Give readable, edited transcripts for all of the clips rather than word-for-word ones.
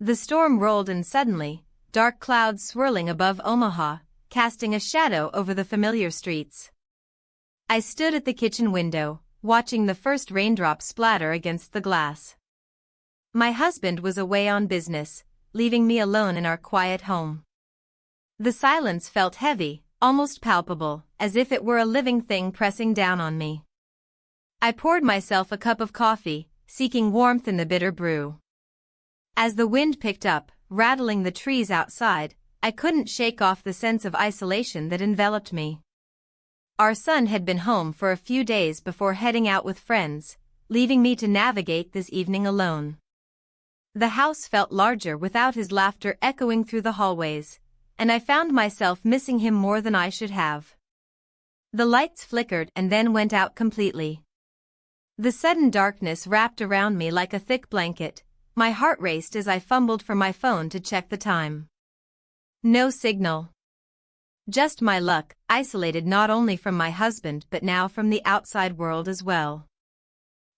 The storm rolled in suddenly, dark clouds swirling above Omaha, casting a shadow over the familiar streets. I stood at the kitchen window, watching the first raindrops splatter against the glass. My husband was away on business, leaving me alone in our quiet home. The silence felt heavy, almost palpable, as if it were a living thing pressing down on me. I poured myself a cup of coffee, seeking warmth in the bitter brew. As the wind picked up, rattling the trees outside, I couldn't shake off the sense of isolation that enveloped me. Our son had been home for a few days before heading out with friends, leaving me to navigate this evening alone. The house felt larger without his laughter echoing through the hallways, and I found myself missing him more than I should have. The lights flickered and then went out completely. The sudden darkness wrapped around me like a thick blanket. My heart raced as I fumbled for my phone to check the time. No signal. Just my luck, isolated not only from my husband but now from the outside world as well.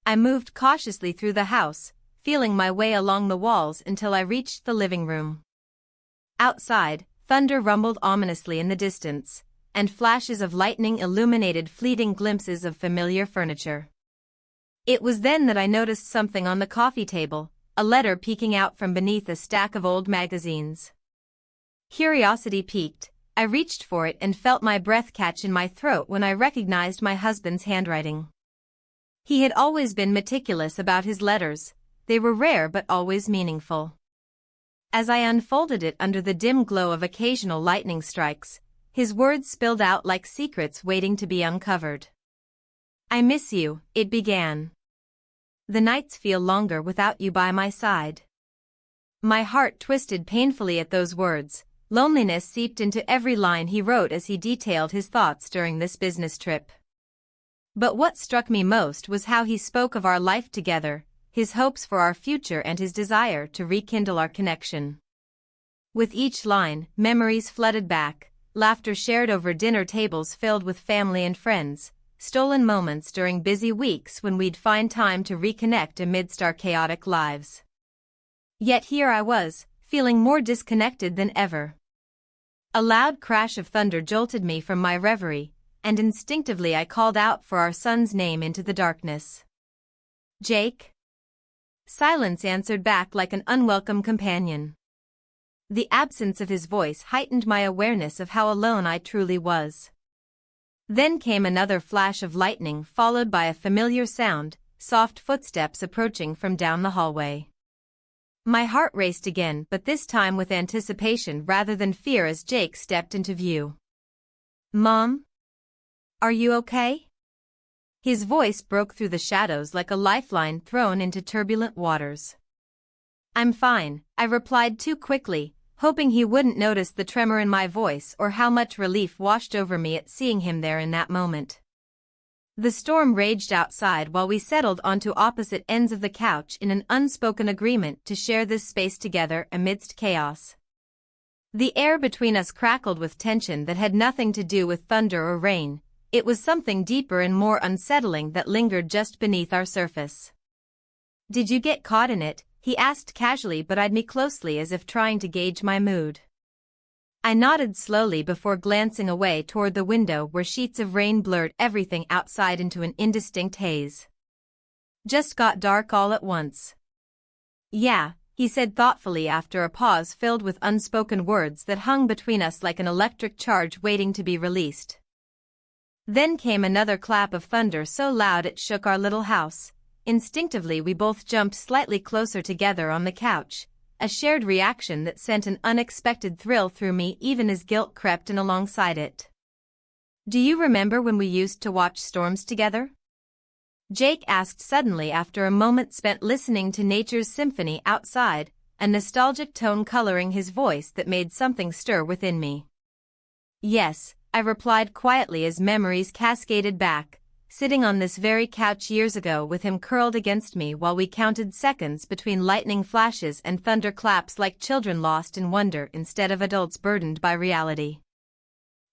I moved cautiously through the house, feeling my way along the walls until I reached the living room. Outside, thunder rumbled ominously in the distance, and flashes of lightning illuminated fleeting glimpses of familiar furniture. It was then that I noticed something on the coffee table, a letter peeking out from beneath a stack of old magazines. Curiosity piqued, I reached for it and felt my breath catch in my throat when I recognized my husband's handwriting. He had always been meticulous about his letters, they were rare but always meaningful. As I unfolded it under the dim glow of occasional lightning strikes, his words spilled out like secrets waiting to be uncovered. "I miss you," it began. "The nights feel longer without you by my side." My heart twisted painfully at those words. Loneliness seeped into every line he wrote as he detailed his thoughts during this business trip. But what struck me most was how he spoke of our life together, his hopes for our future and his desire to rekindle our connection. With each line, memories flooded back, laughter shared over dinner tables filled with family and friends, stolen moments during busy weeks when we'd find time to reconnect amidst our chaotic lives. Yet here I was, feeling more disconnected than ever. A loud crash of thunder jolted me from my reverie, and instinctively I called out for our son's name into the darkness. "Jake?" Silence answered back like an unwelcome companion. The absence of his voice heightened my awareness of how alone I truly was. Then came another flash of lightning followed by a familiar sound, soft footsteps approaching from down the hallway. My heart raced again, but this time with anticipation rather than fear as Jake stepped into view. "Mom? Are you okay?" His voice broke through the shadows like a lifeline thrown into turbulent waters. "I'm fine," I replied too quickly, hoping he wouldn't notice the tremor in my voice or how much relief washed over me at seeing him there in that moment. The storm raged outside while we settled onto opposite ends of the couch in an unspoken agreement to share this space together amidst chaos. The air between us crackled with tension that had nothing to do with thunder or rain, it was something deeper and more unsettling that lingered just beneath our surface. "Did you get caught in it?" he asked casually but eyed me closely as if trying to gauge my mood. I nodded slowly before glancing away toward the window where sheets of rain blurred everything outside into an indistinct haze. "Just got dark all at once." "Yeah," he said thoughtfully after a pause filled with unspoken words that hung between us like an electric charge waiting to be released. Then came another clap of thunder so loud it shook our little house. Instinctively we both jumped slightly closer together on the couch, a shared reaction that sent an unexpected thrill through me even as guilt crept in alongside it. "Do you remember when we used to watch storms together?" Jake asked suddenly after a moment spent listening to nature's symphony outside, a nostalgic tone coloring his voice that made something stir within me. "Yes," I replied quietly as memories cascaded back, sitting on this very couch years ago with him curled against me while we counted seconds between lightning flashes and thunder claps like children lost in wonder instead of adults burdened by reality.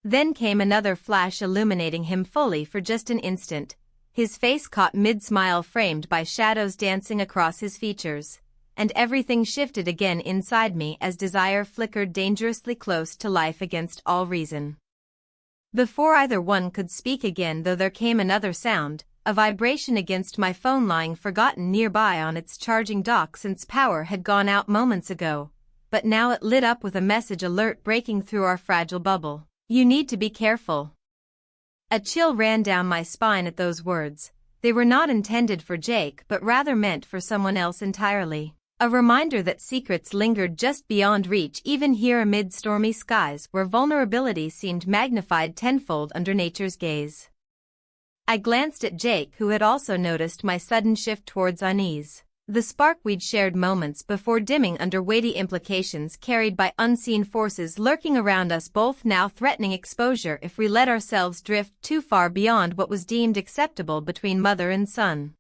Then came another flash illuminating him fully for just an instant, his face caught mid-smile framed by shadows dancing across his features, and everything shifted again inside me as desire flickered dangerously close to life against all reason. Before either one could speak again, though, there came another sound, a vibration against my phone lying forgotten nearby on its charging dock since power had gone out moments ago, but now it lit up with a message alert breaking through our fragile bubble. "You need to be careful." A chill ran down my spine at those words. They were not intended for Jake but rather meant for someone else entirely. A reminder that secrets lingered just beyond reach even here amid stormy skies where vulnerability seemed magnified tenfold under nature's gaze. I glanced at Jake, who had also noticed my sudden shift towards unease. The spark we'd shared moments before dimming under weighty implications carried by unseen forces lurking around us both, now threatening exposure if we let ourselves drift too far beyond what was deemed acceptable between mother and son.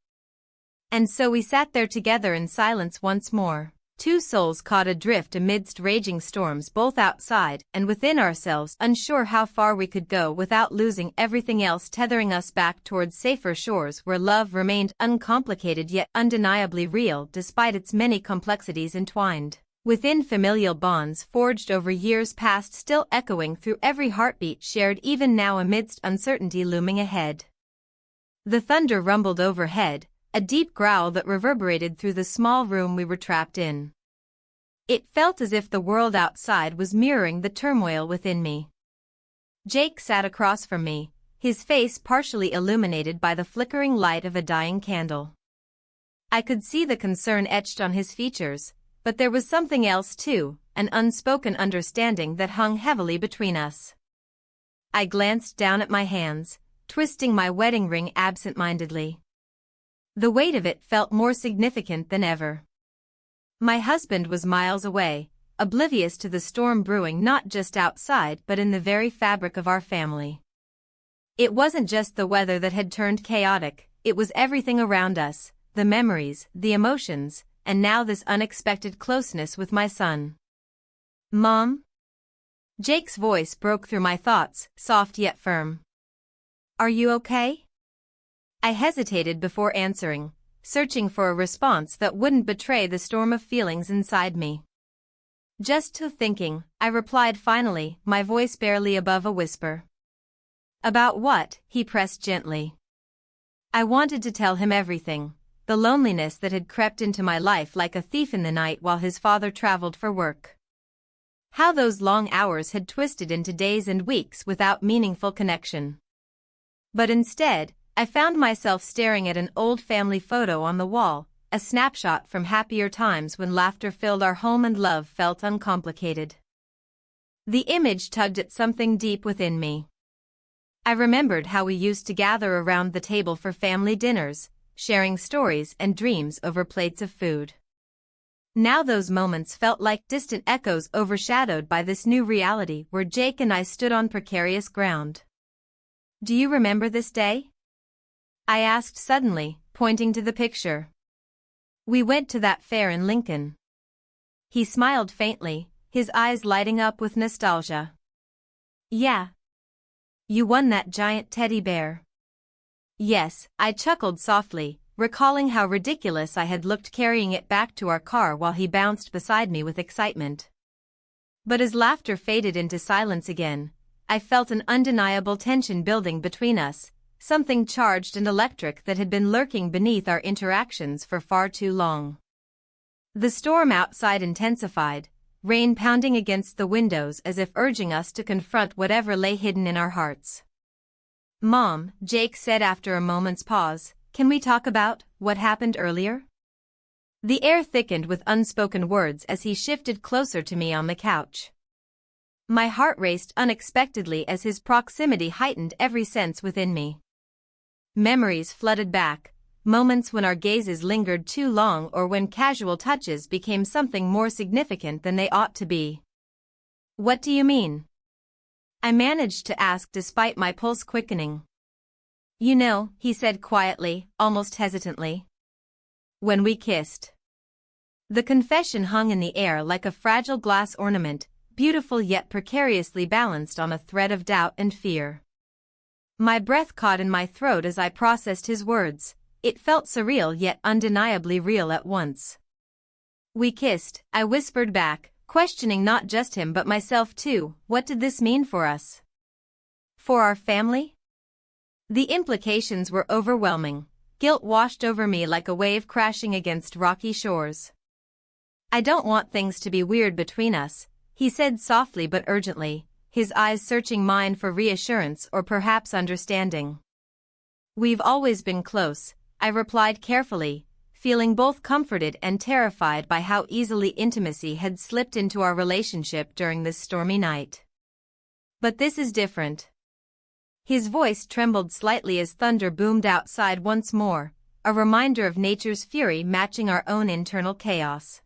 And so we sat there together in silence once more, two souls caught adrift amidst raging storms both outside and within ourselves, unsure how far we could go without losing everything else, tethering us back towards safer shores where love remained uncomplicated yet undeniably real despite its many complexities entwined within familial bonds forged over years past, still echoing through every heartbeat shared even now amidst uncertainty looming ahead. The thunder rumbled overhead, a deep growl that reverberated through the small room we were trapped in. It felt as if the world outside was mirroring the turmoil within me. Jake sat across from me, his face partially illuminated by the flickering light of a dying candle. I could see the concern etched on his features, but there was something else too, an unspoken understanding that hung heavily between us. I glanced down at my hands, twisting my wedding ring absent-mindedly. The weight of it felt more significant than ever. My husband was miles away, oblivious to the storm brewing not just outside but in the very fabric of our family. It wasn't just the weather that had turned chaotic, it was everything around us, the memories, the emotions, and now this unexpected closeness with my son. "Mom?" Jake's voice broke through my thoughts, soft yet firm. "Are you okay?" I hesitated before answering, searching for a response that wouldn't betray the storm of feelings inside me. "Just thinking," I replied finally, my voice barely above a whisper. "About what?" he pressed gently. I wanted to tell him everything, the loneliness that had crept into my life like a thief in the night while his father traveled for work. How those long hours had twisted into days and weeks without meaningful connection. But instead, I found myself staring at an old family photo on the wall, a snapshot from happier times when laughter filled our home and love felt uncomplicated. The image tugged at something deep within me. I remembered how we used to gather around the table for family dinners, sharing stories and dreams over plates of food. Now those moments felt like distant echoes overshadowed by this new reality where Jake and I stood on precarious ground. "Do you remember this day?" I asked suddenly, pointing to the picture. "We went to that fair in Lincoln." He smiled faintly, his eyes lighting up with nostalgia. "Yeah. You won that giant teddy bear." "Yes," I chuckled softly, recalling how ridiculous I had looked carrying it back to our car while he bounced beside me with excitement. But as laughter faded into silence again, I felt an undeniable tension building between us, something charged and electric that had been lurking beneath our interactions for far too long. The storm outside intensified, rain pounding against the windows as if urging us to confront whatever lay hidden in our hearts. "Mom," Jake said after a moment's pause, "can we talk about what happened earlier?" The air thickened with unspoken words as he shifted closer to me on the couch. My heart raced unexpectedly as his proximity heightened every sense within me. Memories flooded back, moments when our gazes lingered too long or when casual touches became something more significant than they ought to be. "What do you mean?" I managed to ask despite my pulse quickening. "You know," he said quietly, almost hesitantly. "When we kissed." The confession hung in the air like a fragile glass ornament, beautiful yet precariously balanced on a thread of doubt and fear. My breath caught in my throat as I processed his words. It felt surreal yet undeniably real at once. We kissed, I whispered back, questioning not just him but myself too. What did this mean for us? For our family? The implications were overwhelming. Guilt washed over me like a wave crashing against rocky shores. I don't want things to be weird between us, he said softly but urgently, his eyes searching mine for reassurance or perhaps understanding. We've always been close, I replied carefully, feeling both comforted and terrified by how easily intimacy had slipped into our relationship during this stormy night. But this is different. His voice trembled slightly as thunder boomed outside once more, a reminder of nature's fury matching our own internal chaos.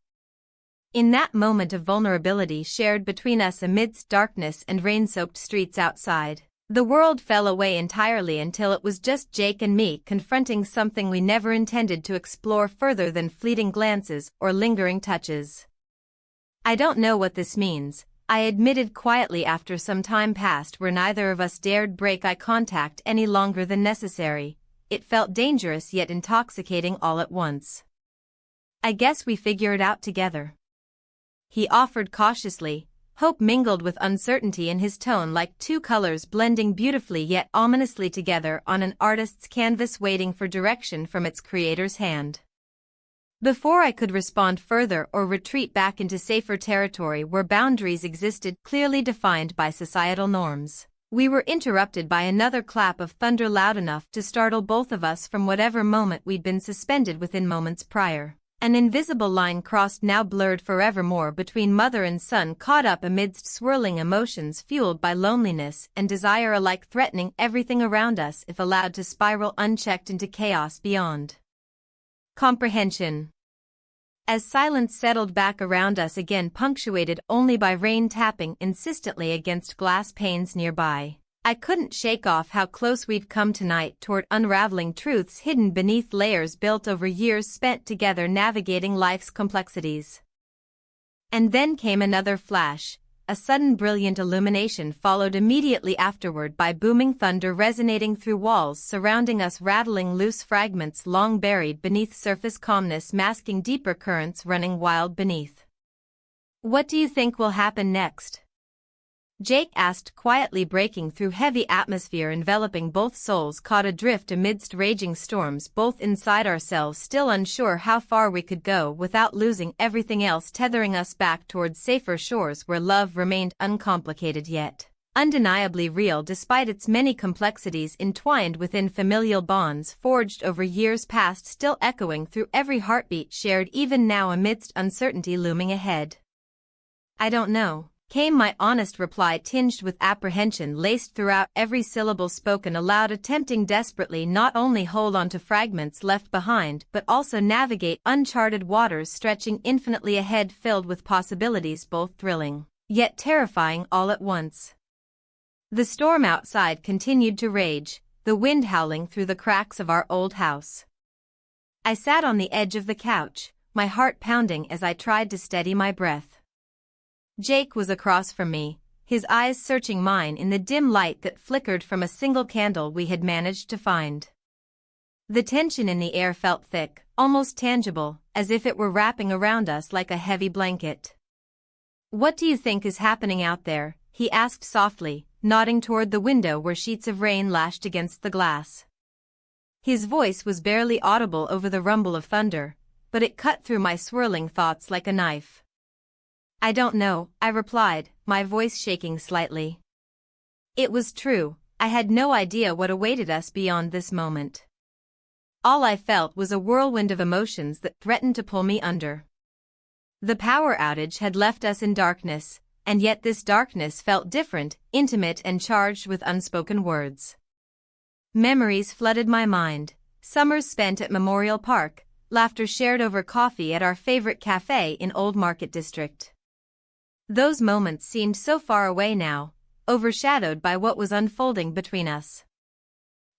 In that moment of vulnerability shared between us amidst darkness and rain-soaked streets outside, the world fell away entirely until it was just Jake and me confronting something we never intended to explore further than fleeting glances or lingering touches. I don't know what this means, I admitted quietly after some time passed where neither of us dared break eye contact any longer than necessary. It felt dangerous yet intoxicating all at once. I guess we figure it out together. He offered cautiously, hope mingled with uncertainty in his tone like two colors blending beautifully yet ominously together on an artist's canvas waiting for direction from its creator's hand. Before I could respond further or retreat back into safer territory where boundaries existed clearly defined by societal norms, we were interrupted by another clap of thunder loud enough to startle both of us from whatever moment we'd been suspended within moments prior. An invisible line crossed now blurred forevermore between mother and son caught up amidst swirling emotions fueled by loneliness and desire alike threatening everything around us if allowed to spiral unchecked into chaos beyond comprehension. As silence settled back around us again punctuated only by rain tapping insistently against glass panes nearby, I couldn't shake off how close we'd come tonight toward unraveling truths hidden beneath layers built over years spent together navigating life's complexities. And then came another flash, a sudden brilliant illumination followed immediately afterward by booming thunder resonating through walls surrounding us, rattling loose fragments long buried beneath surface calmness, masking deeper currents running wild beneath. What do you think will happen next? Jake asked quietly, breaking through heavy atmosphere enveloping both souls caught adrift amidst raging storms both inside ourselves, still unsure how far we could go without losing everything else, tethering us back towards safer shores where love remained uncomplicated yet undeniably real despite its many complexities entwined within familial bonds forged over years past, still echoing through every heartbeat shared even now amidst uncertainty looming ahead. I don't know, came my honest reply, tinged with apprehension laced throughout every syllable spoken aloud, attempting desperately not only hold on to fragments left behind but also navigate uncharted waters stretching infinitely ahead, filled with possibilities both thrilling yet terrifying all at once. The storm outside continued to rage, the wind howling through the cracks of our old house. I sat on the edge of the couch, my heart pounding as I tried to steady my breath. Jake was across from me, his eyes searching mine in the dim light that flickered from a single candle we had managed to find. The tension in the air felt thick, almost tangible, as if it were wrapping around us like a heavy blanket. What do you think is happening out there? He asked softly, nodding toward the window where sheets of rain lashed against the glass. His voice was barely audible over the rumble of thunder, but it cut through my swirling thoughts like a knife. I don't know, I replied, my voice shaking slightly. It was true, I had no idea what awaited us beyond this moment. All I felt was a whirlwind of emotions that threatened to pull me under. The power outage had left us in darkness, and yet this darkness felt different, intimate and charged with unspoken words. Memories flooded my mind, summers spent at Memorial Park, laughter shared over coffee at our favorite cafe in Old Market District. Those moments seemed so far away now, overshadowed by what was unfolding between us.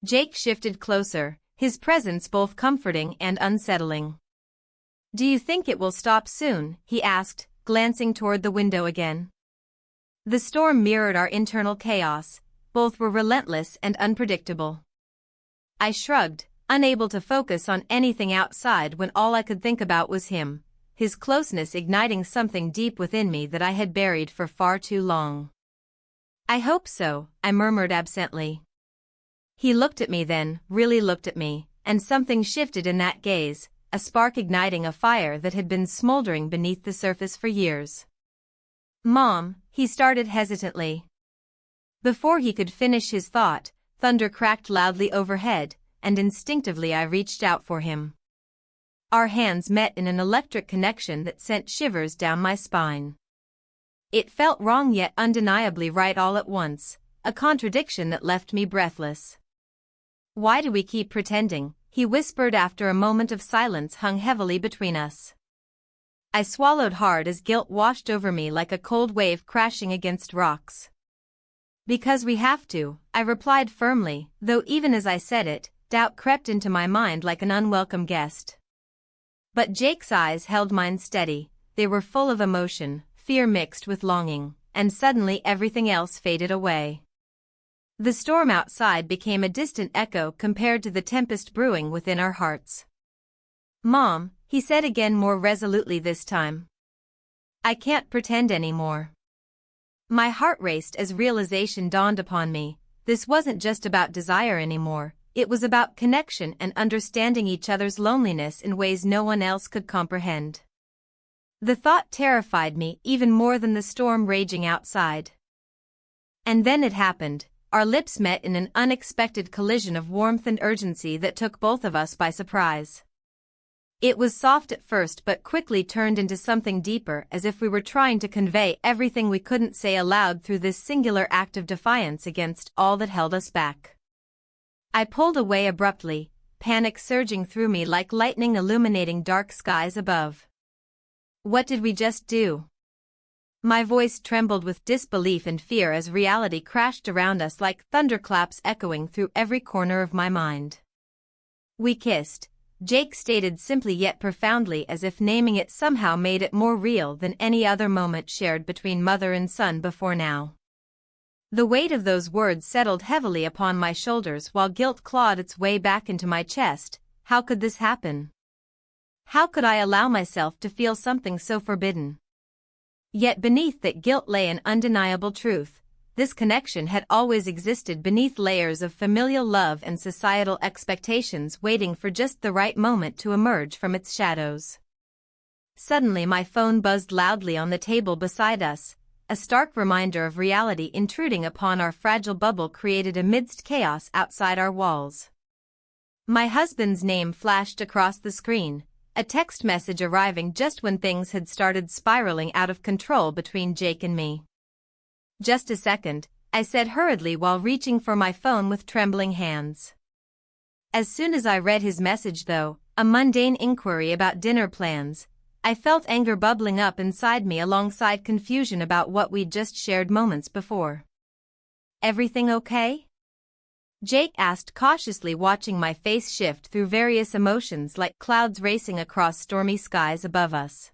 Jake shifted closer, his presence both comforting and unsettling. Do you think it will stop soon? He asked, glancing toward the window again. The storm mirrored our internal chaos, both were relentless and unpredictable. I shrugged, unable to focus on anything outside when all I could think about was him, his closeness igniting something deep within me that I had buried for far too long. "I hope so," I murmured absently. He looked at me then, really looked at me, and something shifted in that gaze, a spark igniting a fire that had been smoldering beneath the surface for years. "Mom," he started hesitantly. Before he could finish his thought, thunder cracked loudly overhead, and instinctively I reached out for him. Our hands met in an electric connection that sent shivers down my spine. It felt wrong yet undeniably right all at once, a contradiction that left me breathless. "Why do we keep pretending?" he whispered after a moment of silence hung heavily between us. I swallowed hard as guilt washed over me like a cold wave crashing against rocks. "Because we have to," I replied firmly, though even as I said it, doubt crept into my mind like an unwelcome guest. But Jake's eyes held mine steady. They were full of emotion, fear mixed with longing, and suddenly everything else faded away. The storm outside became a distant echo compared to the tempest brewing within our hearts. "Mom," he said again more resolutely this time. "I can't pretend anymore." My heart raced as realization dawned upon me. This wasn't just about desire anymore, it was about connection and understanding each other's loneliness in ways no one else could comprehend. The thought terrified me even more than the storm raging outside. And then it happened. Our lips met in an unexpected collision of warmth and urgency that took both of us by surprise. It was soft at first but quickly turned into something deeper, as if we were trying to convey everything we couldn't say aloud through this singular act of defiance against all that held us back. I pulled away abruptly, panic surging through me like lightning illuminating dark skies above. "What did we just do?" My voice trembled with disbelief and fear as reality crashed around us like thunderclaps echoing through every corner of my mind. "We kissed," Jake stated simply yet profoundly, as if naming it somehow made it more real than any other moment shared between mother and son before now. The weight of those words settled heavily upon my shoulders while guilt clawed its way back into my chest. How could this happen? How could I allow myself to feel something so forbidden? Yet beneath that guilt lay an undeniable truth. This connection had always existed beneath layers of familial love and societal expectations waiting for just the right moment to emerge from its shadows. Suddenly my phone buzzed loudly on the table beside us, a stark reminder of reality intruding upon our fragile bubble created amidst chaos outside our walls. My husband's name flashed across the screen, a text message arriving just when things had started spiraling out of control between Jake and me. "Just a second," I said hurriedly while reaching for my phone with trembling hands. As soon as I read his message, though, a mundane inquiry about dinner plans, I felt anger bubbling up inside me alongside confusion about what we'd just shared moments before. "Everything okay?" Jake asked cautiously, watching my face shift through various emotions like clouds racing across stormy skies above us.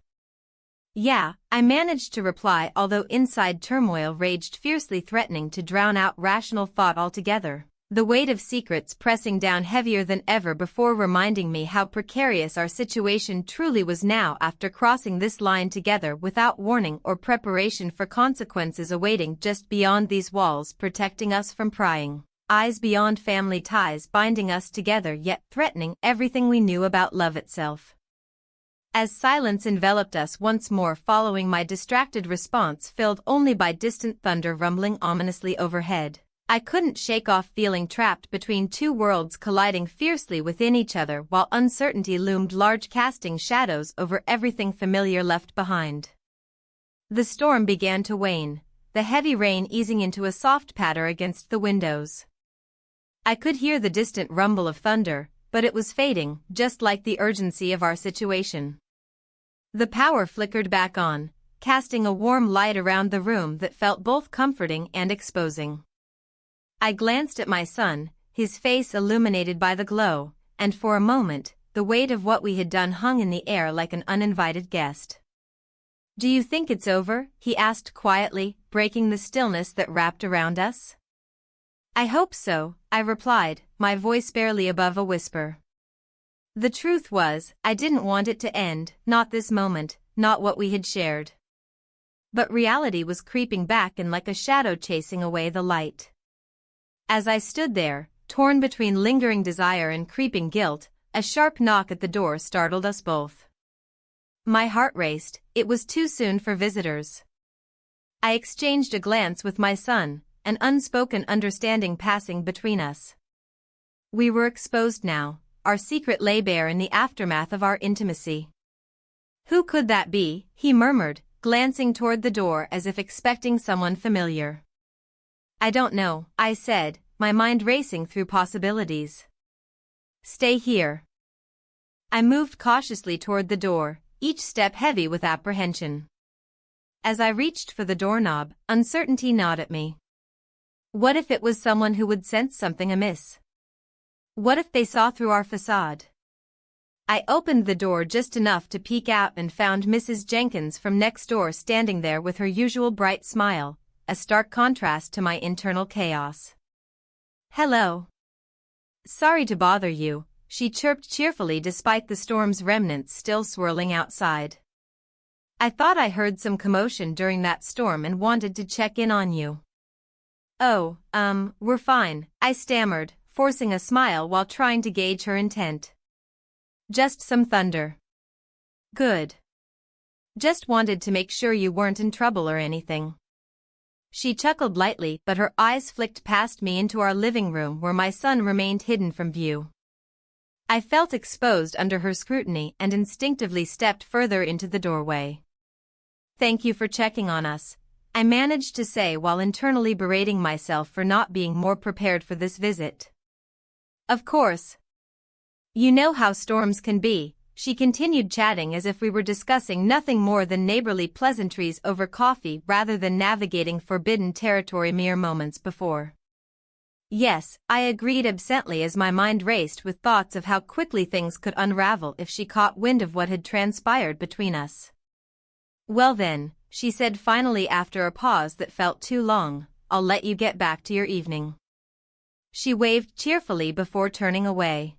"Yeah," I managed to reply, although inside turmoil raged fiercely, threatening to drown out rational thought altogether, the weight of secrets pressing down heavier than ever before, reminding me how precarious our situation truly was now after crossing this line together without warning or preparation for consequences awaiting just beyond these walls, protecting us from prying eyes, beyond family ties binding us together yet threatening everything we knew about love itself. As silence enveloped us once more following my distracted response filled only by distant thunder rumbling ominously overhead, I couldn't shake off feeling trapped between two worlds colliding fiercely within each other while uncertainty loomed large, casting shadows over everything familiar left behind. The storm began to wane, the heavy rain easing into a soft patter against the windows. I could hear the distant rumble of thunder, but it was fading, just like the urgency of our situation. The power flickered back on, casting a warm light around the room that felt both comforting and exposing. I glanced at my son, his face illuminated by the glow, and for a moment, the weight of what we had done hung in the air like an uninvited guest. "Do you think it's over?" he asked quietly, breaking the stillness that wrapped around us. "I hope so," I replied, my voice barely above a whisper. The truth was, I didn't want it to end, not this moment, not what we had shared. But reality was creeping back in like a shadow chasing away the light. As I stood there, torn between lingering desire and creeping guilt, a sharp knock at the door startled us both. My heart raced, it was too soon for visitors. I exchanged a glance with my son, an unspoken understanding passing between us. We were exposed now, our secret lay bare in the aftermath of our intimacy. "Who could that be?" he murmured, glancing toward the door as if expecting someone familiar. "I don't know," I said, my mind racing through possibilities. "Stay here." I moved cautiously toward the door, each step heavy with apprehension. As I reached for the doorknob, uncertainty gnawed at me. What if it was someone who would sense something amiss? What if they saw through our facade? I opened the door just enough to peek out and found Mrs. Jenkins from next door standing there with her usual bright smile, a stark contrast to my internal chaos. "Hello. Sorry to bother you," she chirped cheerfully despite the storm's remnants still swirling outside. "I thought I heard some commotion during that storm and wanted to check in on you." "Oh, we're fine," I stammered, forcing a smile while trying to gauge her intent. "Just some thunder." "Good. Just wanted to make sure you weren't in trouble or anything." She chuckled lightly, but her eyes flicked past me into our living room where my son remained hidden from view. I felt exposed under her scrutiny and instinctively stepped further into the doorway. "Thank you for checking on us," I managed to say while internally berating myself for not being more prepared for this visit. "Of course. You know how storms can be," she continued, chatting as if we were discussing nothing more than neighborly pleasantries over coffee rather than navigating forbidden territory mere moments before. "Yes," I agreed absently as my mind raced with thoughts of how quickly things could unravel if she caught wind of what had transpired between us. "Well then," she said finally after a pause that felt too long, "I'll let you get back to your evening." She waved cheerfully before turning away.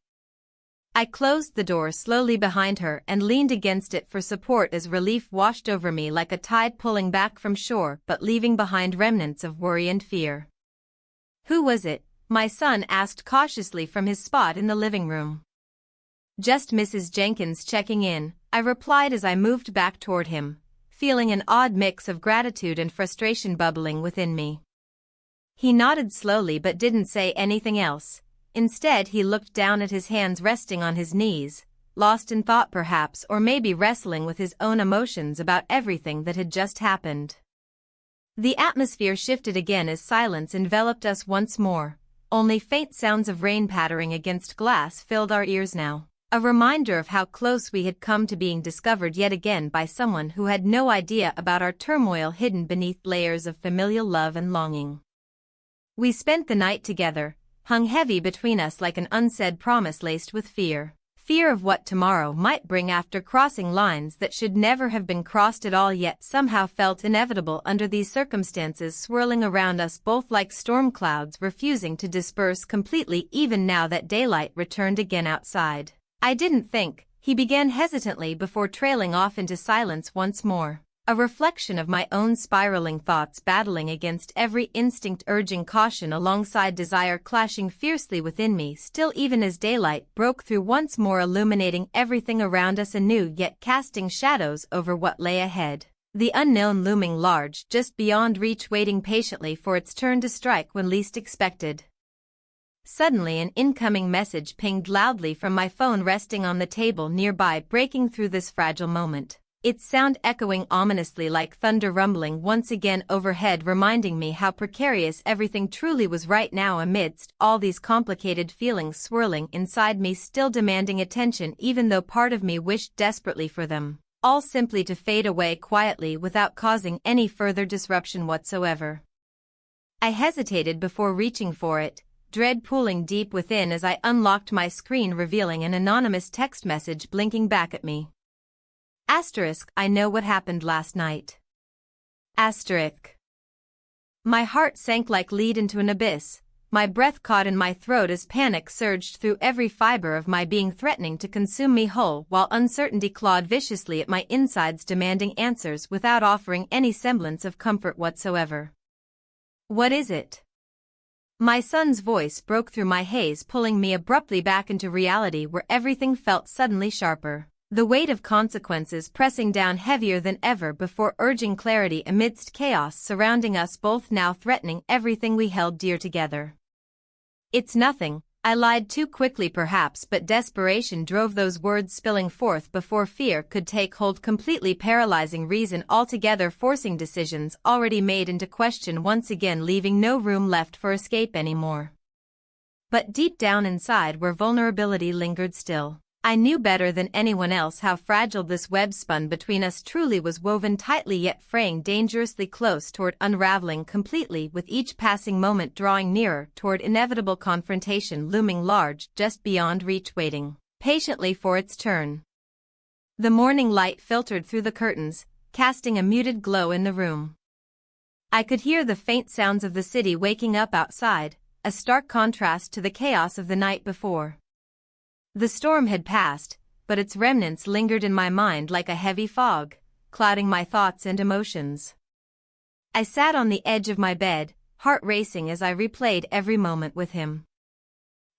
I closed the door slowly behind her and leaned against it for support as relief washed over me like a tide pulling back from shore but leaving behind remnants of worry and fear. "Who was it?" my son asked cautiously from his spot in the living room. "Just Mrs. Jenkins checking in," I replied as I moved back toward him, feeling an odd mix of gratitude and frustration bubbling within me. He nodded slowly but didn't say anything else. Instead, he looked down at his hands resting on his knees, lost in thought perhaps, or maybe wrestling with his own emotions about everything that had just happened. The atmosphere shifted again as silence enveloped us once more. Only faint sounds of rain pattering against glass filled our ears now, a reminder of how close we had come to being discovered yet again by someone who had no idea about our turmoil hidden beneath layers of familial love and longing. We spent the night together, hung heavy between us like an unsaid promise laced with fear. Fear of what tomorrow might bring after crossing lines that should never have been crossed at all yet somehow felt inevitable under these circumstances swirling around us both like storm clouds refusing to disperse completely even now that daylight returned again outside. "I didn't think," he began hesitantly before trailing off into silence once more. A reflection of my own spiraling thoughts battling against every instinct urging caution alongside desire clashing fiercely within me still even as daylight broke through once more illuminating everything around us anew yet casting shadows over what lay ahead. The unknown looming large just beyond reach waiting patiently for its turn to strike when least expected. Suddenly an incoming message pinged loudly from my phone resting on the table nearby breaking through this fragile moment. Its sound echoing ominously like thunder rumbling once again overhead reminding me how precarious everything truly was right now amidst all these complicated feelings swirling inside me still demanding attention even though part of me wished desperately for them, all simply to fade away quietly without causing any further disruption whatsoever. I hesitated before reaching for it, dread pooling deep within as I unlocked my screen revealing an anonymous text message blinking back at me. I know what happened last night. My heart sank like lead into an abyss, my breath caught in my throat as panic surged through every fiber of my being, threatening to consume me whole, while uncertainty clawed viciously at my insides, demanding answers without offering any semblance of comfort whatsoever. "What is it?" My son's voice broke through my haze, pulling me abruptly back into reality where everything felt suddenly sharper, the weight of consequences pressing down heavier than ever before, urging clarity amidst chaos surrounding us both, now threatening everything we held dear together. "It's nothing," I lied, too quickly perhaps, but desperation drove those words spilling forth before fear could take hold, completely paralyzing reason altogether, forcing decisions already made into question once again, leaving no room left for escape anymore. But deep down inside, where vulnerability lingered still, I knew better than anyone else how fragile this web spun between us truly was, woven tightly yet fraying dangerously close toward unraveling completely, with each passing moment drawing nearer toward inevitable confrontation looming large just beyond reach, waiting patiently for its turn. The morning light filtered through the curtains, casting a muted glow in the room. I could hear the faint sounds of the city waking up outside, a stark contrast to the chaos of the night before. The storm had passed, but its remnants lingered in my mind like a heavy fog, clouding my thoughts and emotions. I sat on the edge of my bed, heart racing as I replayed every moment with him.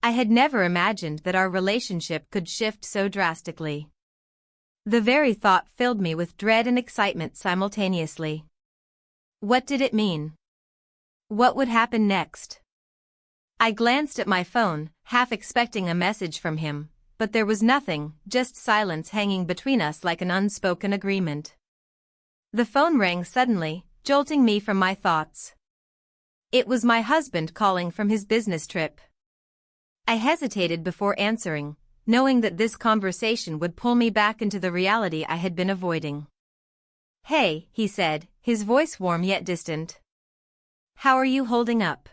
I had never imagined that our relationship could shift so drastically. The very thought filled me with dread and excitement simultaneously. What did it mean? What would happen next? I glanced at my phone, half expecting a message from him, but there was nothing, just silence hanging between us like an unspoken agreement. The phone rang suddenly, jolting me from my thoughts. It was my husband calling from his business trip. I hesitated before answering, knowing that this conversation would pull me back into the reality I had been avoiding. "Hey," he said, his voice warm yet distant. "How are you holding up?"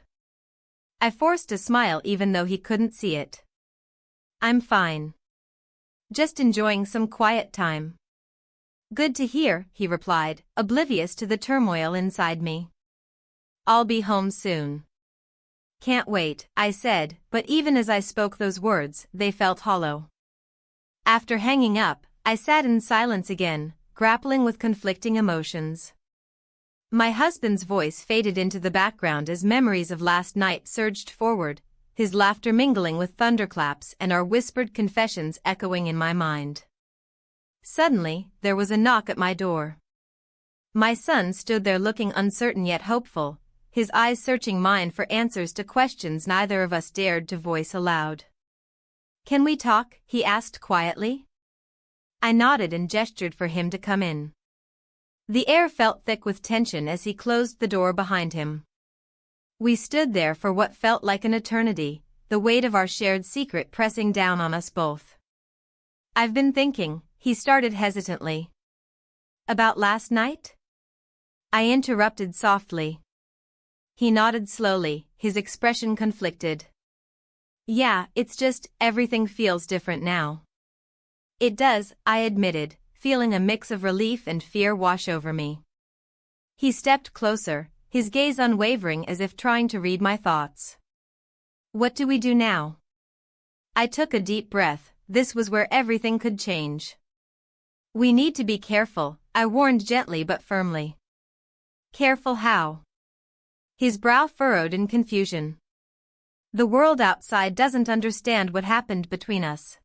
I forced a smile even though he couldn't see it. "I'm fine. Just enjoying some quiet time." "Good to hear," he replied, oblivious to the turmoil inside me. "I'll be home soon." "Can't wait," I said, but even as I spoke those words, they felt hollow. After hanging up, I sat in silence again, grappling with conflicting emotions. My husband's voice faded into the background as memories of last night surged forward, his laughter mingling with thunderclaps and our whispered confessions echoing in my mind. Suddenly, there was a knock at my door. My son stood there looking uncertain yet hopeful, his eyes searching mine for answers to questions neither of us dared to voice aloud. "Can we talk?" he asked quietly. I nodded and gestured for him to come in. The air felt thick with tension as he closed the door behind him. We stood there for what felt like an eternity, the weight of our shared secret pressing down on us both. "I've been thinking," he started hesitantly. "About last night?" I interrupted softly. He nodded slowly, his expression conflicted. "Yeah, it's just, everything feels different now." "It does," I admitted, feeling a mix of relief and fear wash over me. He stepped closer, his gaze unwavering as if trying to read my thoughts. "What do we do now?" I took a deep breath. This was where everything could change. "We need to be careful," I warned gently but firmly. "Careful how?" His brow furrowed in confusion. "The world outside doesn't understand what happened between us."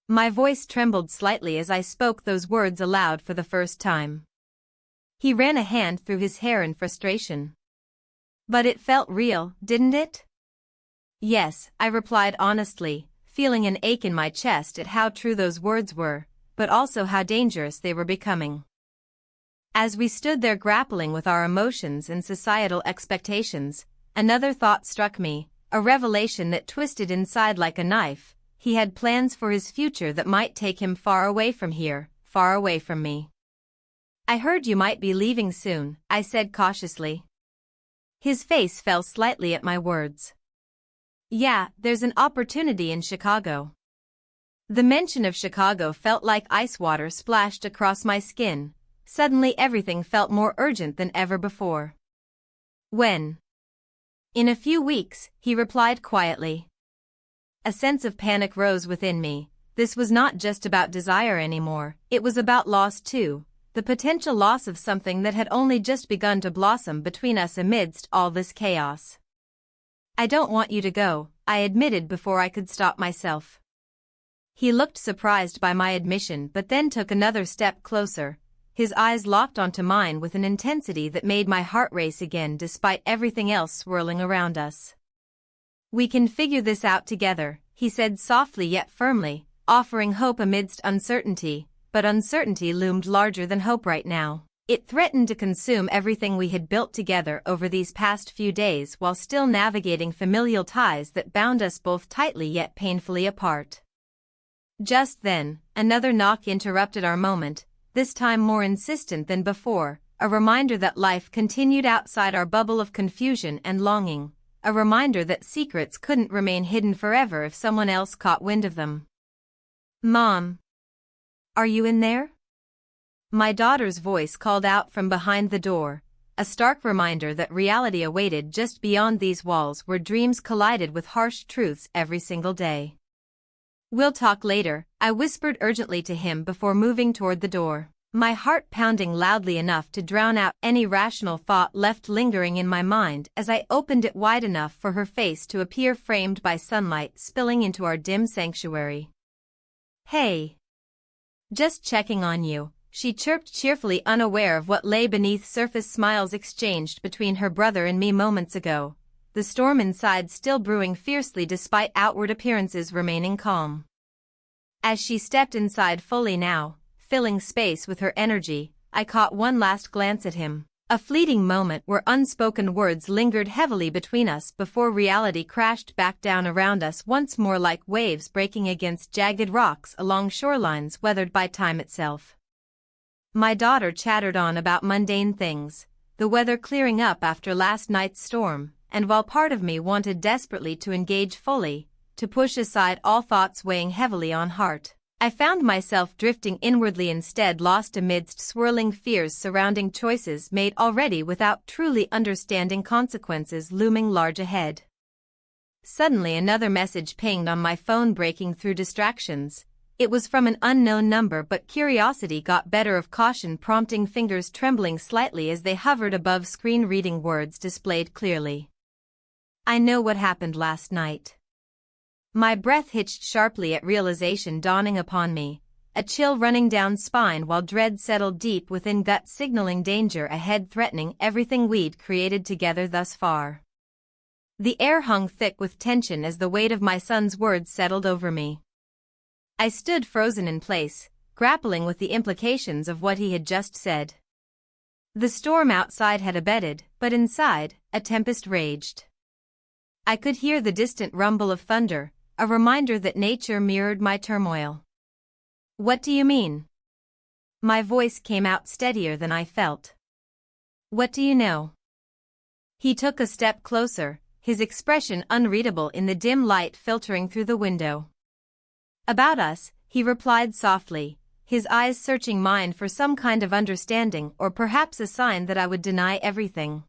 My voice trembled slightly as I spoke those words aloud for the first time. He ran a hand through his hair in frustration. "But it felt real, didn't it?" "Yes," I replied honestly, feeling an ache in my chest at how true those words were, but also how dangerous they were becoming. As we stood there grappling with our emotions and societal expectations, another thought struck me, a revelation that twisted inside like a knife. He had plans for his future that might take him far away from here, far away from me. "I heard you might be leaving soon," I said cautiously. His face fell slightly at my words. "Yeah, there's an opportunity in Chicago." The mention of Chicago felt like ice water splashed across my skin. Suddenly everything felt more urgent than ever before. "When?" In a few weeks, he replied quietly. A sense of panic rose within me. This was not just about desire anymore, it was about loss too, the potential loss of something that had only just begun to blossom between us amidst all this chaos. I don't want you to go, I admitted before I could stop myself. He looked surprised by my admission but then took another step closer, his eyes locked onto mine with an intensity that made my heart race again despite everything else swirling around us. We can figure this out together, he said softly yet firmly, offering hope amidst uncertainty, but uncertainty loomed larger than hope right now. It threatened to consume everything we had built together over these past few days while still navigating familial ties that bound us both tightly yet painfully apart. Just then, another knock interrupted our moment, this time more insistent than before, a reminder that life continued outside our bubble of confusion and longing, a reminder that secrets couldn't remain hidden forever if someone else caught wind of them. "Mom, are you in there?" My daughter's voice called out from behind the door, a stark reminder that reality awaited just beyond these walls where dreams collided with harsh truths every single day. "We'll talk later," I whispered urgently to him before moving toward the door, my heart pounding loudly enough to drown out any rational thought left lingering in my mind as I opened it wide enough for her face to appear framed by sunlight spilling into our dim sanctuary. "Hey. Just checking on you," she chirped cheerfully, unaware of what lay beneath surface smiles exchanged between her brother and me moments ago, the storm inside still brewing fiercely despite outward appearances remaining calm. As she stepped inside fully now, filling space with her energy, I caught one last glance at him, a fleeting moment where unspoken words lingered heavily between us before reality crashed back down around us once more like waves breaking against jagged rocks along shorelines weathered by time itself. My daughter chattered on about mundane things, the weather clearing up after last night's storm, and while part of me wanted desperately to engage fully, to push aside all thoughts weighing heavily on heart, I found myself drifting inwardly instead, lost amidst swirling fears surrounding choices made already without truly understanding consequences looming large ahead. Suddenly another message pinged on my phone, breaking through distractions. It was from an unknown number, but curiosity got better of caution, prompting fingers trembling slightly as they hovered above screen, reading words displayed clearly. "I know what happened last night." My breath hitched sharply at realization dawning upon me, a chill running down spine while dread settled deep within, gut signaling danger ahead, threatening everything we'd created together thus far. The air hung thick with tension as the weight of my son's words settled over me. I stood frozen in place, grappling with the implications of what he had just said. The storm outside had abated, but inside, a tempest raged. I could hear the distant rumble of thunder, a reminder that nature mirrored my turmoil. "What do you mean?" My voice came out steadier than I felt. "What do you know?" He took a step closer, his expression unreadable in the dim light filtering through the window. "About us," he replied softly, his eyes searching mine for some kind of understanding or perhaps a sign that I would deny everything.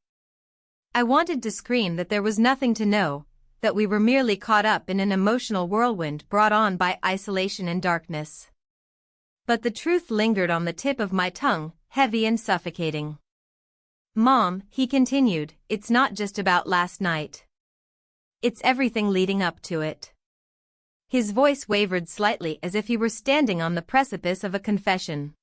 I wanted to scream that there was nothing to know, that we were merely caught up in an emotional whirlwind brought on by isolation and darkness. But the truth lingered on the tip of my tongue, heavy and suffocating. "Mom," he continued, "it's not just about last night. It's everything leading up to it." His voice wavered slightly as if he were standing on the precipice of a confession.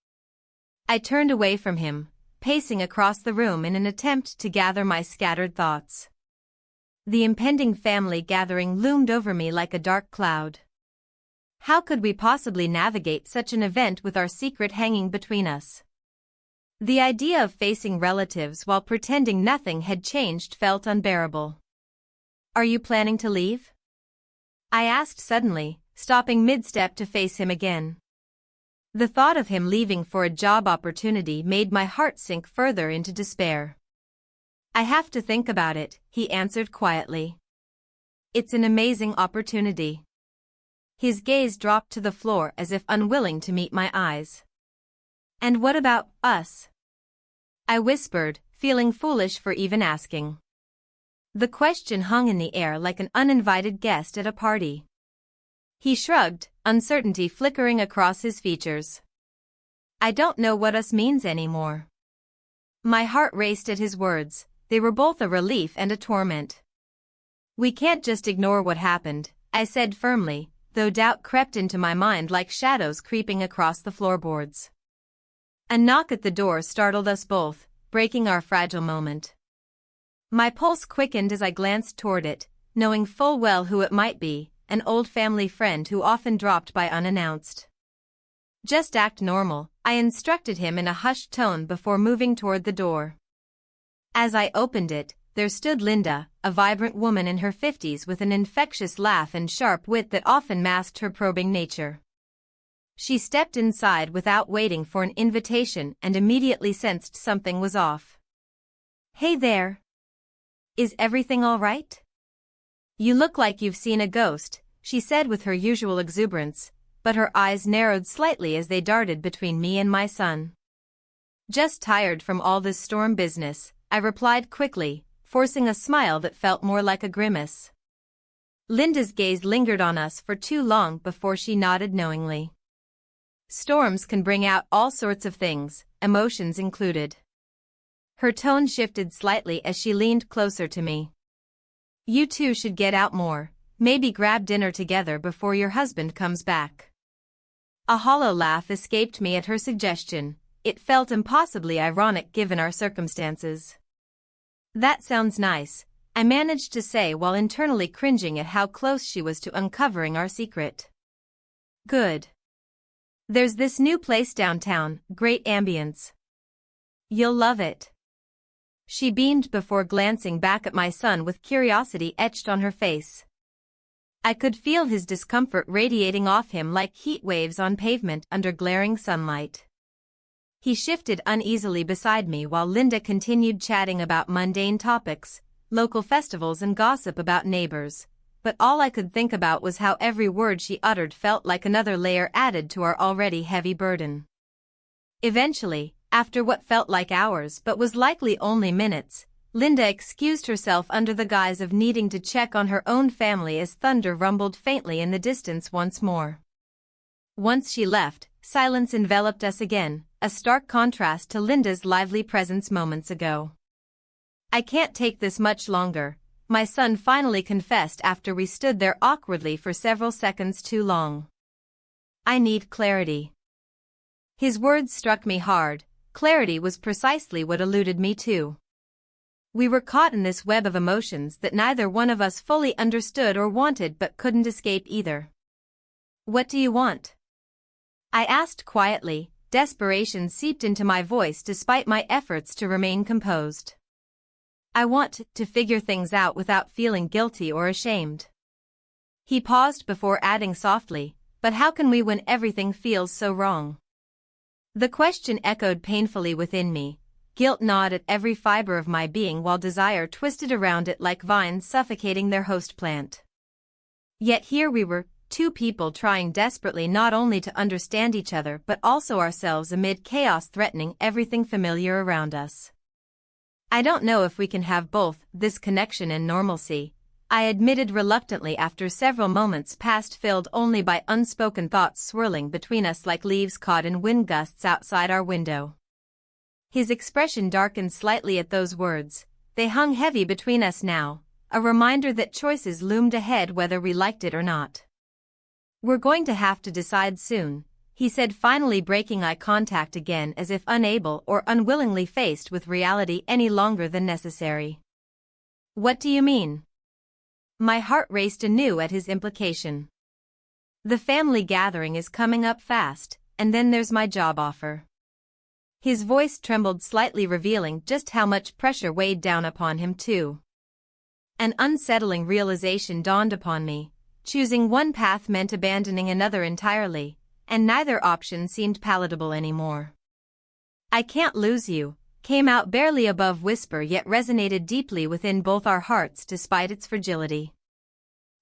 I turned away from him, pacing across the room in an attempt to gather my scattered thoughts. The impending family gathering loomed over me like a dark cloud. How could we possibly navigate such an event with our secret hanging between us? The idea of facing relatives while pretending nothing had changed felt unbearable. "Are you planning to leave?" I asked suddenly, stopping mid-step to face him again. The thought of him leaving for a job opportunity made my heart sink further into despair. "I have to think about it," he answered quietly. "It's an amazing opportunity." His gaze dropped to the floor as if unwilling to meet my eyes. "And what about us?" I whispered, feeling foolish for even asking. The question hung in the air like an uninvited guest at a party. He shrugged, uncertainty flickering across his features. I don't know what us means anymore. My heart raced at his words. They were both a relief and a torment. We can't just ignore what happened, I said firmly, though doubt crept into my mind like shadows creeping across the floorboards. A knock at the door startled us both, breaking our fragile moment. My pulse quickened as I glanced toward it, knowing full well who it might be, an old family friend who often dropped by unannounced. Just act normal, I instructed him in a hushed tone before moving toward the door. As I opened it, there stood Linda, a vibrant woman in her 50s with an infectious laugh and sharp wit that often masked her probing nature. She stepped inside without waiting for an invitation and immediately sensed something was off. Hey there. Is everything all right? You look like you've seen a ghost, she said with her usual exuberance, but her eyes narrowed slightly as they darted between me and my son. Just tired from all this storm business, I replied quickly, forcing a smile that felt more like a grimace. Linda's gaze lingered on us for too long before she nodded knowingly. Storms can bring out all sorts of things, emotions included. Her tone shifted slightly as she leaned closer to me. You two should get out more, maybe grab dinner together before your husband comes back. A hollow laugh escaped me at her suggestion. It felt impossibly ironic given our circumstances. That sounds nice, I managed to say while internally cringing at how close she was to uncovering our secret. Good. There's this new place downtown, great ambience. You'll love it. She beamed before glancing back at my son with curiosity etched on her face. I could feel his discomfort radiating off him like heat waves on pavement under glaring sunlight. He shifted uneasily beside me while Linda continued chatting about mundane topics, local festivals and gossip about neighbors, but all I could think about was how every word she uttered felt like another layer added to our already heavy burden. Eventually, after what felt like hours but was likely only minutes, Linda excused herself under the guise of needing to check on her own family as thunder rumbled faintly in the distance once more. Once she left, silence enveloped us again, a stark contrast to Linda's lively presence moments ago. I can't take this much longer, my son finally confessed after we stood there awkwardly for several seconds too long. I need clarity. His words struck me hard. Clarity was precisely what eluded me too. We were caught in this web of emotions that neither one of us fully understood or wanted but couldn't escape either. What do you want? I asked quietly, desperation seeped into my voice despite my efforts to remain composed. I want to figure things out without feeling guilty or ashamed. He paused before adding softly, but how can we when everything feels so wrong? The question echoed painfully within me. Guilt gnawed at every fiber of my being while desire twisted around it like vines suffocating their host plant. Yet here we were, two people trying desperately not only to understand each other but also ourselves amid chaos threatening everything familiar around us. I don't know if we can have both, this connection and normalcy, I admitted reluctantly after several moments passed filled only by unspoken thoughts swirling between us like leaves caught in wind gusts outside our window. His expression darkened slightly at those words. They hung heavy between us now, a reminder that choices loomed ahead whether we liked it or not. We're going to have to decide soon, he said, finally breaking eye contact again as if unable or unwillingly faced with reality any longer than necessary. What do you mean? My heart raced anew at his implication. The family gathering is coming up fast, and then there's my job offer. His voice trembled slightly, revealing just how much pressure weighed down upon him too. An unsettling realization dawned upon me. Choosing one path meant abandoning another entirely, and neither option seemed palatable anymore. I can't lose you, came out barely above whisper yet resonated deeply within both our hearts despite its fragility.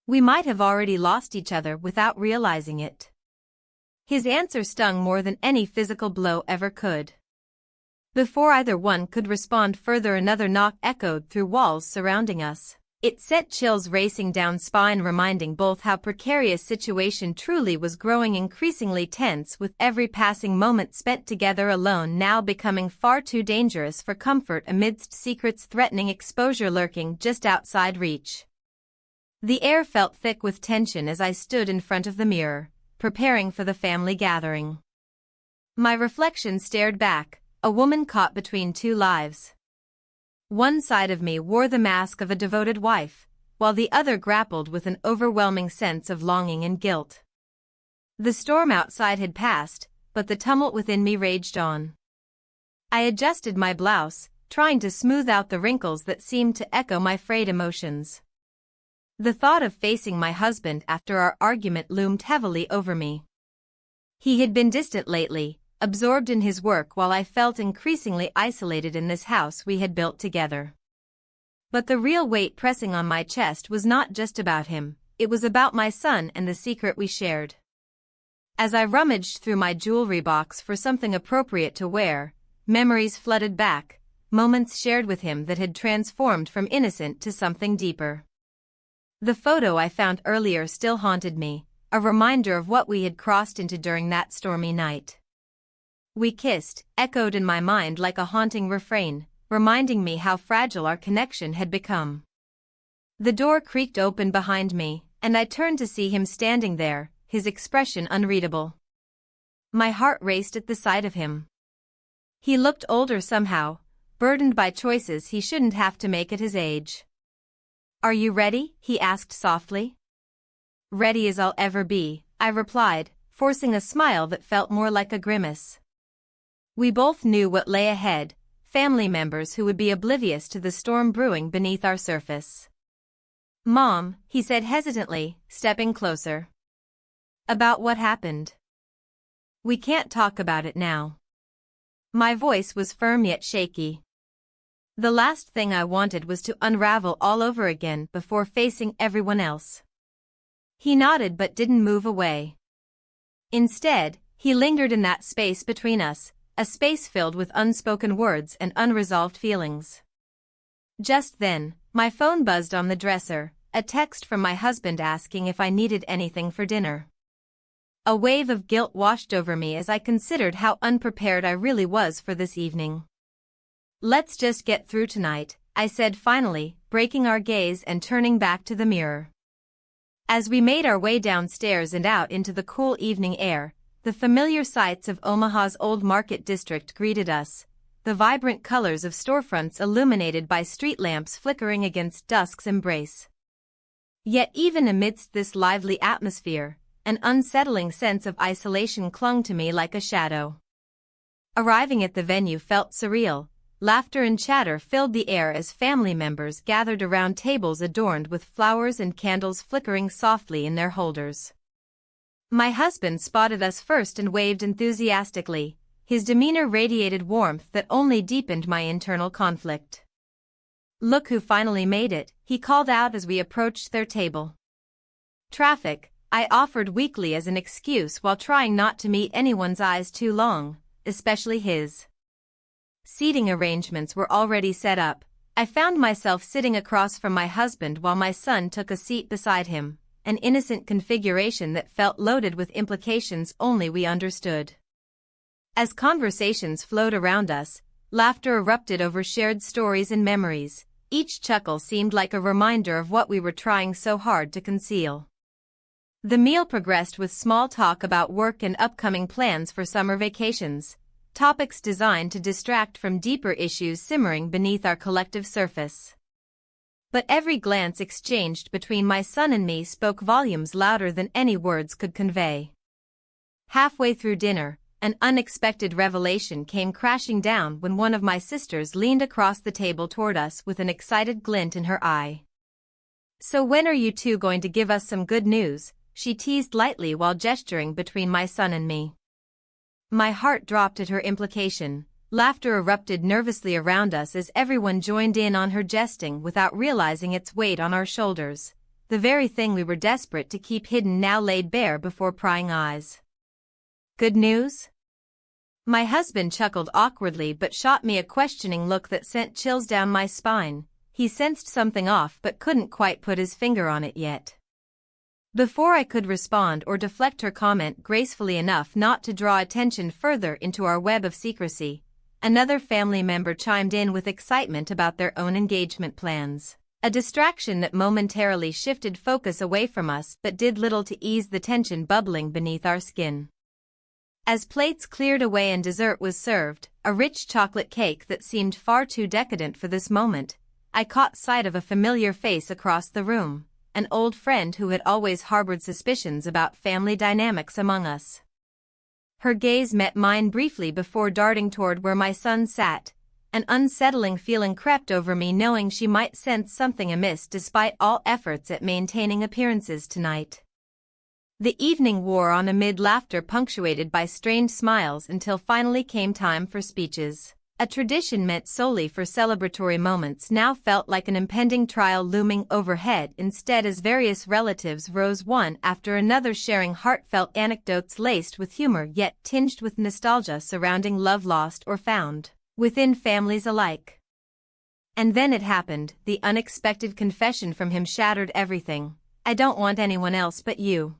We might have already lost each other without realizing it. His answer stung more than any physical blow ever could. Before either one could respond further, another knock echoed through walls surrounding us. It sent chills racing down spine, reminding both how precarious situation truly was, growing increasingly tense with every passing moment spent together alone, now becoming far too dangerous for comfort amidst secrets threatening exposure lurking just outside reach. The air felt thick with tension as I stood in front of the mirror, preparing for the family gathering. My reflection stared back, a woman caught between two lives. One side of me wore the mask of a devoted wife, while the other grappled with an overwhelming sense of longing and guilt. The storm outside had passed, but the tumult within me raged on. I adjusted my blouse, trying to smooth out the wrinkles that seemed to echo my frayed emotions. The thought of facing my husband after our argument loomed heavily over me. He had been distant lately, absorbed in his work, while I felt increasingly isolated in this house we had built together. But the real weight pressing on my chest was not just about him, it was about my son and the secret we shared. As I rummaged through my jewelry box for something appropriate to wear, memories flooded back, moments shared with him that had transformed from innocent to something deeper. The photo I found earlier still haunted me, a reminder of what we had crossed into during that stormy night. "We kissed," echoed in my mind like a haunting refrain, reminding me how fragile our connection had become. The door creaked open behind me, and I turned to see him standing there, his expression unreadable. My heart raced at the sight of him. He looked older somehow, burdened by choices he shouldn't have to make at his age. "Are you ready?" he asked softly. "Ready as I'll ever be," I replied, forcing a smile that felt more like a grimace. We both knew what lay ahead, family members who would be oblivious to the storm brewing beneath our surface. "Mom," he said hesitantly, stepping closer. "About what happened?" "We can't talk about it now." My voice was firm yet shaky. The last thing I wanted was to unravel all over again before facing everyone else. He nodded but didn't move away. Instead, he lingered in that space between us, a space filled with unspoken words and unresolved feelings. Just then, my phone buzzed on the dresser, a text from my husband asking if I needed anything for dinner. A wave of guilt washed over me as I considered how unprepared I really was for this evening. "Let's just get through tonight," I said finally, breaking our gaze and turning back to the mirror. As we made our way downstairs and out into the cool evening air, the familiar sights of Omaha's old market district greeted us, the vibrant colors of storefronts illuminated by street lamps flickering against dusk's embrace. Yet even amidst this lively atmosphere, an unsettling sense of isolation clung to me like a shadow. Arriving at the venue felt surreal. Laughter and chatter filled the air as family members gathered around tables adorned with flowers and candles flickering softly in their holders. My husband spotted us first and waved enthusiastically, his demeanor radiated warmth that only deepened my internal conflict. "Look who finally made it," he called out as we approached their table. "Traffic," I offered weakly as an excuse while trying not to meet anyone's eyes too long, especially his. Seating arrangements were already set up. I found myself sitting across from my husband while my son took a seat beside him, an innocent configuration that felt loaded with implications only we understood. As conversations flowed around us, laughter erupted over shared stories and memories. Each chuckle seemed like a reminder of what we were trying so hard to conceal. The meal progressed with small talk about work and upcoming plans for summer vacations, topics designed to distract from deeper issues simmering beneath our collective surface. But every glance exchanged between my son and me spoke volumes louder than any words could convey. Halfway through dinner, an unexpected revelation came crashing down when one of my sisters leaned across the table toward us with an excited glint in her eye. "So when are you two going to give us some good news?" she teased lightly while gesturing between my son and me. My heart dropped at her implication. Laughter erupted nervously around us as everyone joined in on her jesting without realizing its weight on our shoulders. The very thing we were desperate to keep hidden now laid bare before prying eyes. "Good news?" My husband chuckled awkwardly but shot me a questioning look that sent chills down my spine. He sensed something off but couldn't quite put his finger on it yet. Before I could respond or deflect her comment gracefully enough not to draw attention further into our web of secrecy, another family member chimed in with excitement about their own engagement plans. A distraction that momentarily shifted focus away from us but did little to ease the tension bubbling beneath our skin. As plates cleared away and dessert was served, a rich chocolate cake that seemed far too decadent for this moment, I caught sight of a familiar face across the room, an old friend who had always harbored suspicions about family dynamics among us. Her gaze met mine briefly before darting toward where my son sat. An unsettling feeling crept over me knowing she might sense something amiss despite all efforts at maintaining appearances tonight. The evening wore on amid laughter punctuated by strained smiles until finally came time for speeches. A tradition meant solely for celebratory moments now felt like an impending trial looming overhead instead as various relatives rose one after another sharing heartfelt anecdotes laced with humor yet tinged with nostalgia surrounding love lost or found within families alike. And then it happened, the unexpected confession from him shattered everything. "I don't want anyone else but you."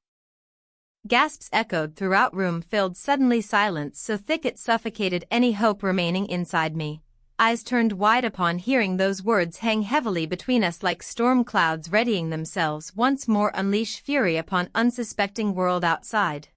Gasps echoed throughout room-filled suddenly silence so thick it suffocated any hope remaining inside me. Eyes turned wide upon hearing those words hang heavily between us like storm clouds readying themselves once more unleash fury upon unsuspecting world outside.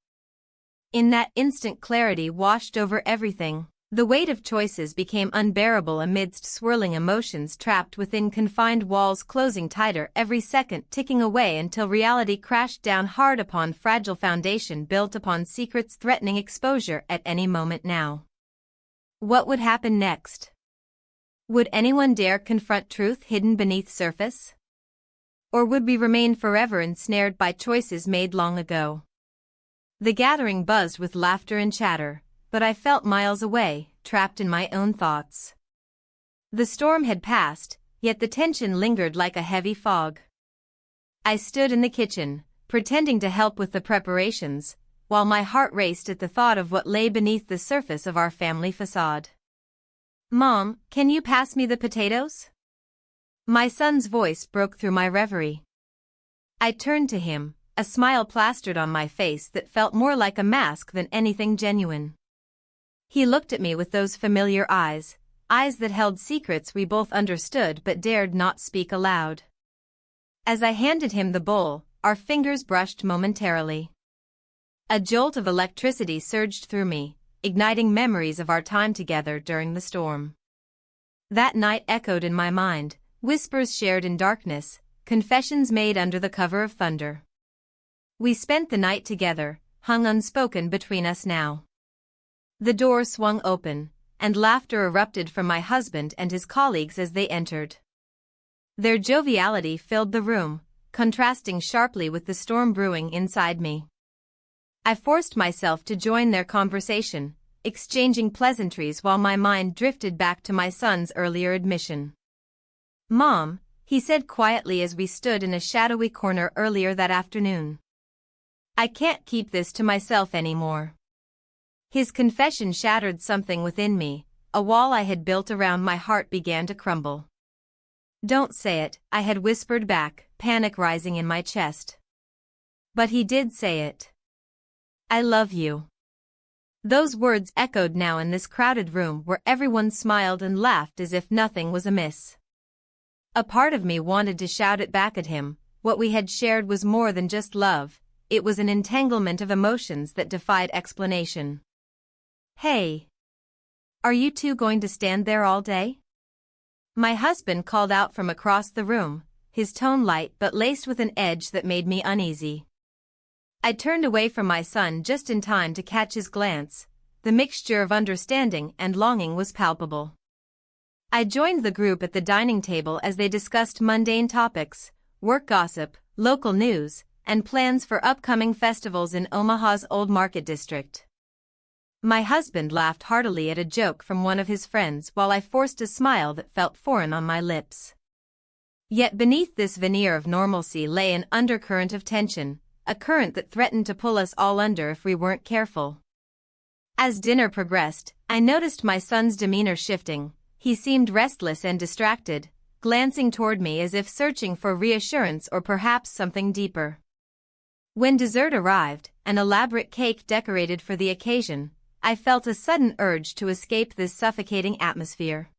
In that instant clarity washed over everything. The weight of choices became unbearable amidst swirling emotions trapped within confined walls closing tighter every second ticking away until reality crashed down hard upon fragile foundation built upon secrets threatening exposure at any moment now. What would happen next? Would anyone dare confront truth hidden beneath surface? Or would we remain forever ensnared by choices made long ago? The gathering buzzed with laughter and chatter, but I felt miles away, trapped in my own thoughts. The storm had passed, yet the tension lingered like a heavy fog. I stood in the kitchen, pretending to help with the preparations, while my heart raced at the thought of what lay beneath the surface of our family facade. "Mom, can you pass me the potatoes?" My son's voice broke through my reverie. I turned to him, a smile plastered on my face that felt more like a mask than anything genuine. He looked at me with those familiar eyes, eyes that held secrets we both understood but dared not speak aloud. As I handed him the bowl, our fingers brushed momentarily. A jolt of electricity surged through me, igniting memories of our time together during the storm. That night echoed in my mind, whispers shared in darkness, confessions made under the cover of thunder. We spent the night together, hung unspoken between us now. The door swung open, and laughter erupted from my husband and his colleagues as they entered. Their joviality filled the room, contrasting sharply with the storm brewing inside me. I forced myself to join their conversation, exchanging pleasantries while my mind drifted back to my son's earlier admission. "Mom," he said quietly as we stood in a shadowy corner earlier that afternoon. "I can't keep this to myself anymore." His confession shattered something within me, a wall I had built around my heart began to crumble. "Don't say it," I had whispered back, panic rising in my chest. But he did say it. "I love you." Those words echoed now in this crowded room where everyone smiled and laughed as if nothing was amiss. A part of me wanted to shout it back at him, what we had shared was more than just love, it was an entanglement of emotions that defied explanation. "Hey! Are you two going to stand there all day?" My husband called out from across the room, his tone light but laced with an edge that made me uneasy. I turned away from my son just in time to catch his glance. The mixture of understanding and longing was palpable. I joined the group at the dining table as they discussed mundane topics, work gossip, local news, and plans for upcoming festivals in Omaha's Old Market District. My husband laughed heartily at a joke from one of his friends while I forced a smile that felt foreign on my lips. Yet beneath this veneer of normalcy lay an undercurrent of tension, a current that threatened to pull us all under if we weren't careful. As dinner progressed, I noticed my son's demeanor shifting. He seemed restless and distracted, glancing toward me as if searching for reassurance or perhaps something deeper. When dessert arrived, an elaborate cake decorated for the occasion, I felt a sudden urge to escape this suffocating atmosphere.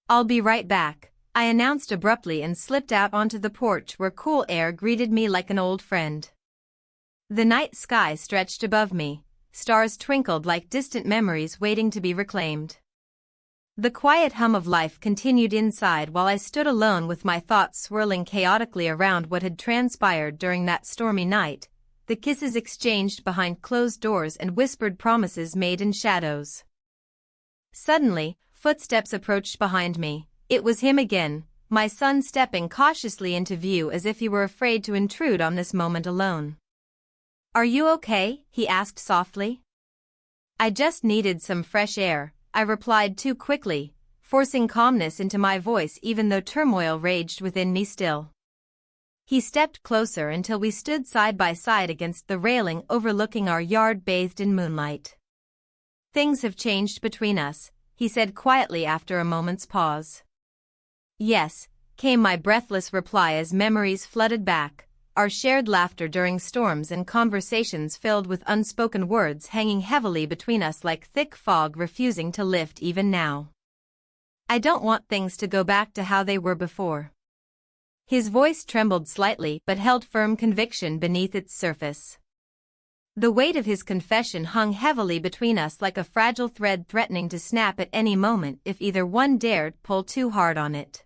"I'll be right back," I announced abruptly and slipped out onto the porch where cool air greeted me like an old friend. The night sky stretched above me, stars twinkled like distant memories waiting to be reclaimed. The quiet hum of life continued inside while I stood alone with my thoughts swirling chaotically around what had transpired during that stormy night, the kisses exchanged behind closed doors and whispered promises made in shadows. Suddenly, footsteps approached behind me. It was him again, my son stepping cautiously into view as if he were afraid to intrude on this moment alone. "Are you okay?" he asked softly. "I just needed some fresh air," I replied too quickly, forcing calmness into my voice even though turmoil raged within me still. He stepped closer until we stood side by side against the railing overlooking our yard bathed in moonlight. "Things have changed between us," he said quietly after a moment's pause. "Yes," came my breathless reply as memories flooded back, our shared laughter during storms and conversations filled with unspoken words hanging heavily between us like thick fog refusing to lift even now. "I don't want things to go back to how they were before." His voice trembled slightly but held firm conviction beneath its surface. The weight of his confession hung heavily between us like a fragile thread threatening to snap at any moment if either one dared pull too hard on it.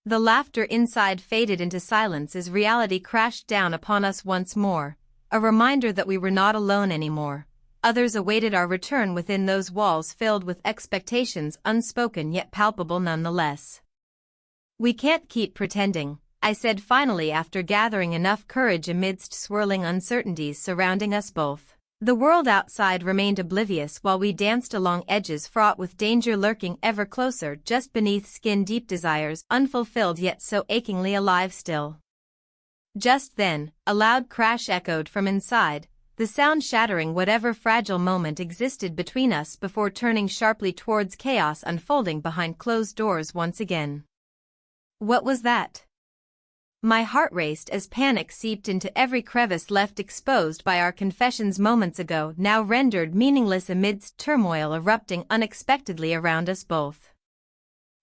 The laughter inside faded into silence as reality crashed down upon us once more, a reminder that we were not alone anymore. Others awaited our return within those walls filled with expectations unspoken yet palpable nonetheless. "We can't keep pretending," I said finally after gathering enough courage amidst swirling uncertainties surrounding us both. The world outside remained oblivious while we danced along edges fraught with danger lurking ever closer just beneath skin-deep desires unfulfilled yet so achingly alive still. Just then, a loud crash echoed from inside, the sound shattering whatever fragile moment existed between us before turning sharply towards chaos unfolding behind closed doors once again. What was that? My heart raced as panic seeped into every crevice left exposed by our confessions moments ago, now rendered meaningless amidst turmoil erupting unexpectedly around us both.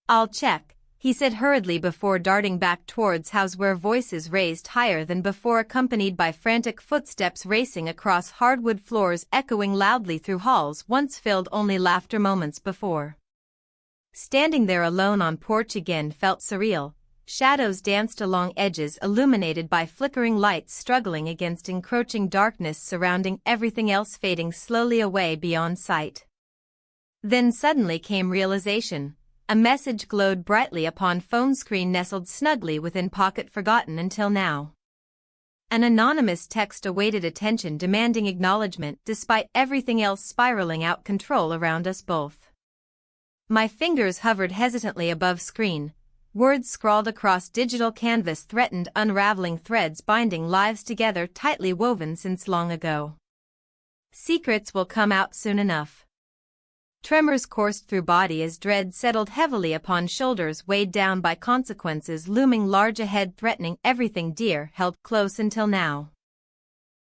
"I'll check," he said hurriedly before darting back towards house where voices raised higher than before accompanied by frantic footsteps racing across hardwood floors echoing loudly through halls once filled only laughter moments before. Standing there alone on porch again felt surreal. Shadows danced along edges illuminated by flickering lights struggling against encroaching darkness surrounding everything else fading slowly away beyond sight. Then suddenly came realization. A message glowed brightly upon phone screen nestled snugly within pocket forgotten until now. An anonymous text awaited attention demanding acknowledgement despite everything else spiraling out control around us both. My fingers hovered hesitantly above screen. Words scrawled across digital canvas threatened unraveling threads binding lives together tightly woven since long ago. "Secrets will come out soon enough." Tremors coursed through body as dread settled heavily upon shoulders weighed down by consequences looming large ahead threatening everything dear held close until now.